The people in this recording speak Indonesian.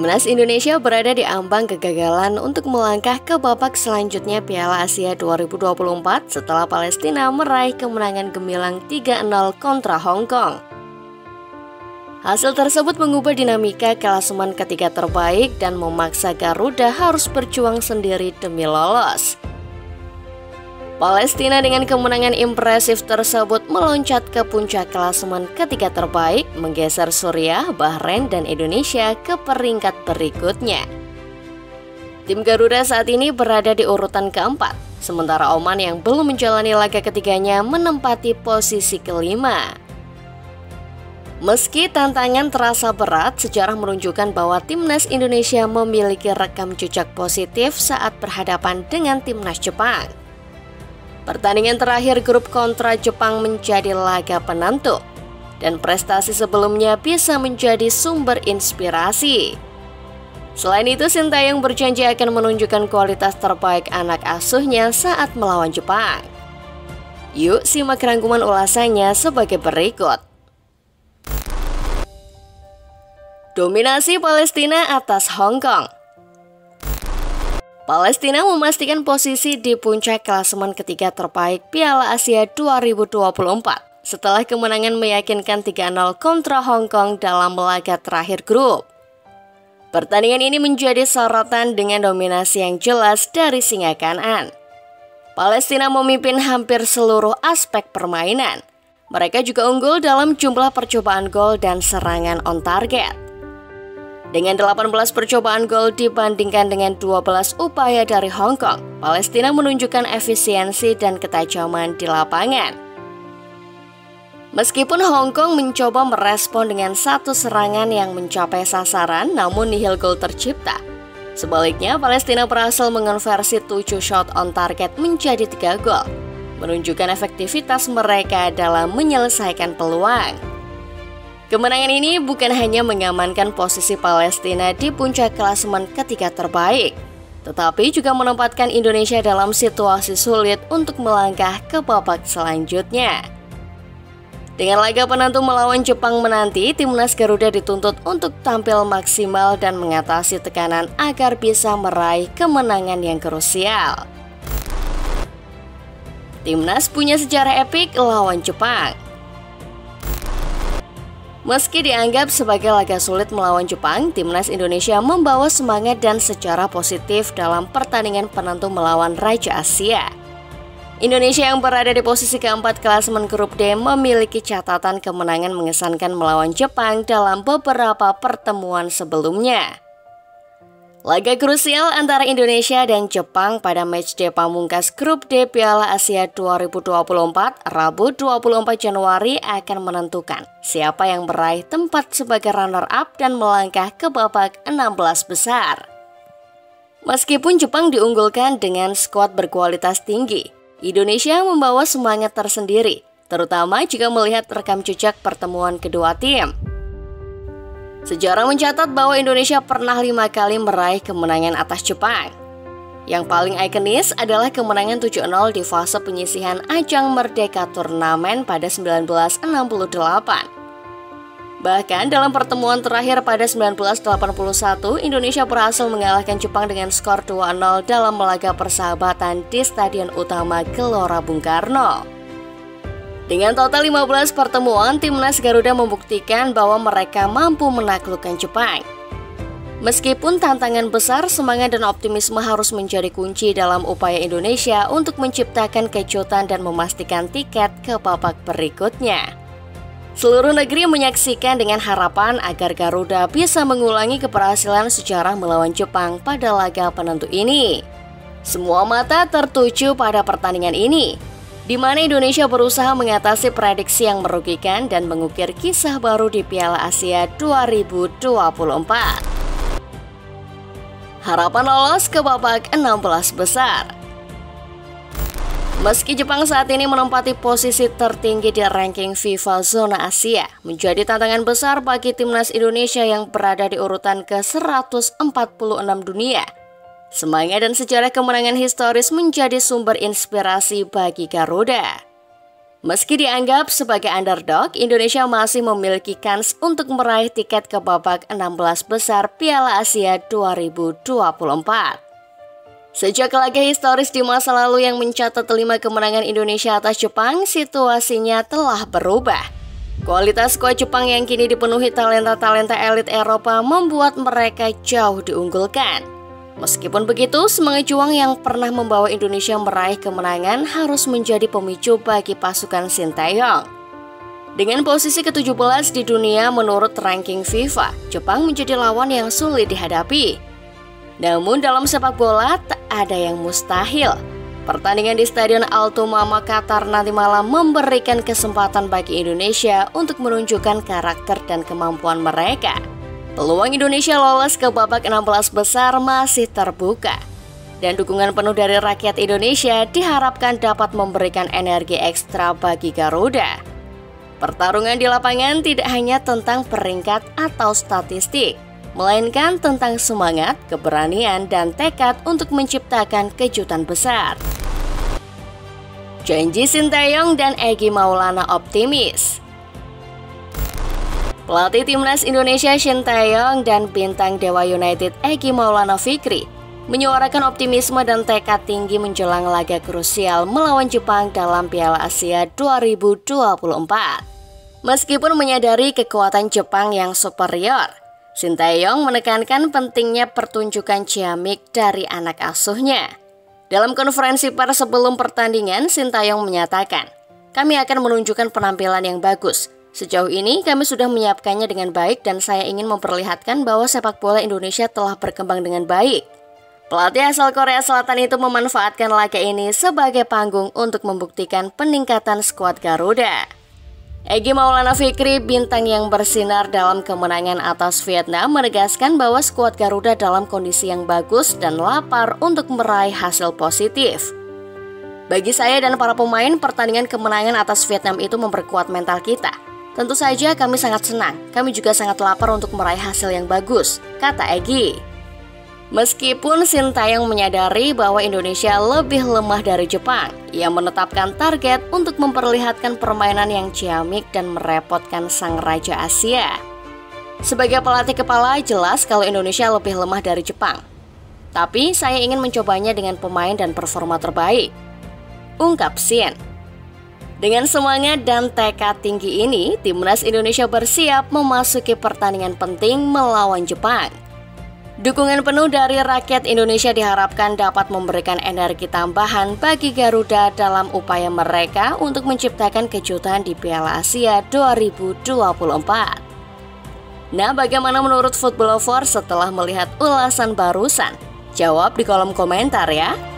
Timnas Indonesia berada di ambang kegagalan untuk melangkah ke babak selanjutnya Piala Asia 2024 setelah Palestina meraih kemenangan gemilang 3-0 kontra Hong Kong. Hasil tersebut mengubah dinamika klasemen ketiga terbaik dan memaksa Garuda harus berjuang sendiri demi lolos. Palestina dengan kemenangan impresif tersebut meloncat ke puncak klasemen ketiga terbaik, menggeser Suriah, Bahrain, dan Indonesia ke peringkat berikutnya. Tim Garuda saat ini berada di urutan keempat, sementara Oman yang belum menjalani laga ketiganya menempati posisi kelima. Meski tantangan terasa berat, sejarah menunjukkan bahwa Timnas Indonesia memiliki rekam jejak positif saat berhadapan dengan Timnas Jepang. Pertandingan terakhir grup kontra Jepang menjadi laga penentu, dan prestasi sebelumnya bisa menjadi sumber inspirasi. Selain itu, Sintayong berjanji akan menunjukkan kualitas terbaik anak asuhnya saat melawan Jepang. Yuk simak rangkuman ulasannya sebagai berikut. Dominasi Palestina atas Hong Kong. Palestina memastikan posisi di puncak klasemen ketiga terbaik Piala Asia 2024 setelah kemenangan meyakinkan 3-0 kontra Hong Kong dalam laga terakhir grup. Pertandingan ini menjadi sorotan dengan dominasi yang jelas dari Singa Kanan. Palestina memimpin hampir seluruh aspek permainan. Mereka juga unggul dalam jumlah percobaan gol dan serangan on target. Dengan 18 percobaan gol dibandingkan dengan 12 upaya dari Hong Kong, Palestina menunjukkan efisiensi dan ketajaman di lapangan. Meskipun Hong Kong mencoba merespon dengan satu serangan yang mencapai sasaran, namun nihil gol tercipta. Sebaliknya, Palestina berhasil mengonversi 7 shot on target menjadi 3 gol, menunjukkan efektivitas mereka dalam menyelesaikan peluang. Kemenangan ini bukan hanya mengamankan posisi Palestina di puncak klasemen ketiga terbaik, tetapi juga menempatkan Indonesia dalam situasi sulit untuk melangkah ke babak selanjutnya. Dengan laga penentu melawan Jepang menanti, Timnas Garuda dituntut untuk tampil maksimal dan mengatasi tekanan agar bisa meraih kemenangan yang krusial. Timnas punya sejarah epik lawan Jepang. Meski dianggap sebagai laga sulit melawan Jepang, Timnas Indonesia membawa semangat dan sejarah positif dalam pertandingan penentu melawan Raja Asia. Indonesia yang berada di posisi keempat klasemen grup D memiliki catatan kemenangan mengesankan melawan Jepang dalam beberapa pertemuan sebelumnya. Laga krusial antara Indonesia dan Jepang pada matchday pamungkas grup D Piala Asia 2024 Rabu 24 Januari akan menentukan siapa yang meraih tempat sebagai runner-up dan melangkah ke babak 16 besar. Meskipun Jepang diunggulkan dengan skuad berkualitas tinggi, Indonesia membawa semangat tersendiri, terutama jika melihat rekam jejak pertemuan kedua tim. Sejarah mencatat bahwa Indonesia pernah 5 kali meraih kemenangan atas Jepang. Yang paling ikonis adalah kemenangan 7-0 di fase penyisihan ajang Merdeka Turnamen pada 1968. Bahkan dalam pertemuan terakhir pada 1981, Indonesia berhasil mengalahkan Jepang dengan skor 2-0 dalam laga persahabatan di Stadion Utama Gelora Bung Karno. Dengan total 15 pertemuan, Timnas Garuda membuktikan bahwa mereka mampu menaklukkan Jepang. Meskipun tantangan besar, semangat dan optimisme harus menjadi kunci dalam upaya Indonesia untuk menciptakan kejutan dan memastikan tiket ke babak berikutnya. Seluruh negeri menyaksikan dengan harapan agar Garuda bisa mengulangi keberhasilan sejarah melawan Jepang pada laga penentu ini. Semua mata tertuju pada pertandingan ini, di mana Indonesia berusaha mengatasi prediksi yang merugikan dan mengukir kisah baru di Piala Asia 2024. Harapan lolos ke babak 16 besar. Meski Jepang saat ini menempati posisi tertinggi di ranking FIFA zona Asia, menjadi tantangan besar bagi Timnas Indonesia yang berada di urutan ke-146 dunia. Semangat dan sejarah kemenangan historis menjadi sumber inspirasi bagi Garuda. Meski dianggap sebagai underdog, Indonesia masih memiliki kans untuk meraih tiket ke babak 16 besar Piala Asia 2024. Sejak laga historis di masa lalu yang mencatat 5 kemenangan Indonesia atas Jepang, situasinya telah berubah. Kualitas skuad Jepang yang kini dipenuhi talenta-talenta elit Eropa membuat mereka jauh diunggulkan. Meskipun begitu, semangat juang yang pernah membawa Indonesia meraih kemenangan harus menjadi pemicu bagi pasukan Sinteyong. Dengan posisi ke-17 di dunia menurut ranking FIFA, Jepang menjadi lawan yang sulit dihadapi. Namun dalam sepak bola tak ada yang mustahil. Pertandingan di Stadion Altumama Qatar nanti malam memberikan kesempatan bagi Indonesia untuk menunjukkan karakter dan kemampuan mereka. Peluang Indonesia lolos ke babak 16 besar masih terbuka. Dan dukungan penuh dari rakyat Indonesia diharapkan dapat memberikan energi ekstra bagi Garuda. Pertarungan di lapangan tidak hanya tentang peringkat atau statistik, melainkan tentang semangat, keberanian, dan tekad untuk menciptakan kejutan besar. Janji Sinteyong dan Egy Maulana optimis. Pelatih Timnas Indonesia Sinteyong dan bintang Dewa United Egy Maulana Fikri menyuarakan optimisme dan tekad tinggi menjelang laga krusial melawan Jepang dalam Piala Asia 2024. Meskipun menyadari kekuatan Jepang yang superior, Sinteyong menekankan pentingnya pertunjukan ciamik dari anak asuhnya. Dalam konferensi pers sebelum pertandingan, Sinteyong menyatakan, "Kami akan menunjukkan penampilan yang bagus. Sejauh ini kami sudah menyiapkannya dengan baik dan saya ingin memperlihatkan bahwa sepak bola Indonesia telah berkembang dengan baik." Pelatih asal Korea Selatan itu memanfaatkan laga ini sebagai panggung untuk membuktikan peningkatan skuad Garuda. Egy Maulana Fikri, bintang yang bersinar dalam kemenangan atas Vietnam, menegaskan bahwa skuad Garuda dalam kondisi yang bagus dan lapar untuk meraih hasil positif. Bagi saya dan para pemain, pertandingan kemenangan atas Vietnam itu memperkuat mental kita. Tentu saja kami sangat senang, kami juga sangat lapar untuk meraih hasil yang bagus, kata Egy. Meskipun Sinteyong menyadari bahwa Indonesia lebih lemah dari Jepang, ia menetapkan target untuk memperlihatkan permainan yang ciamik dan merepotkan sang Raja Asia. Sebagai pelatih kepala, jelas kalau Indonesia lebih lemah dari Jepang. Tapi saya ingin mencobanya dengan pemain dan performa terbaik, ungkap Sin. Dengan semangat dan tekad tinggi ini, Timnas Indonesia bersiap memasuki pertandingan penting melawan Jepang. Dukungan penuh dari rakyat Indonesia diharapkan dapat memberikan energi tambahan bagi Garuda dalam upaya mereka untuk menciptakan kejutan di Piala Asia 2024. Nah, bagaimana menurut Football Lover setelah melihat ulasan barusan? Jawab di kolom komentar ya.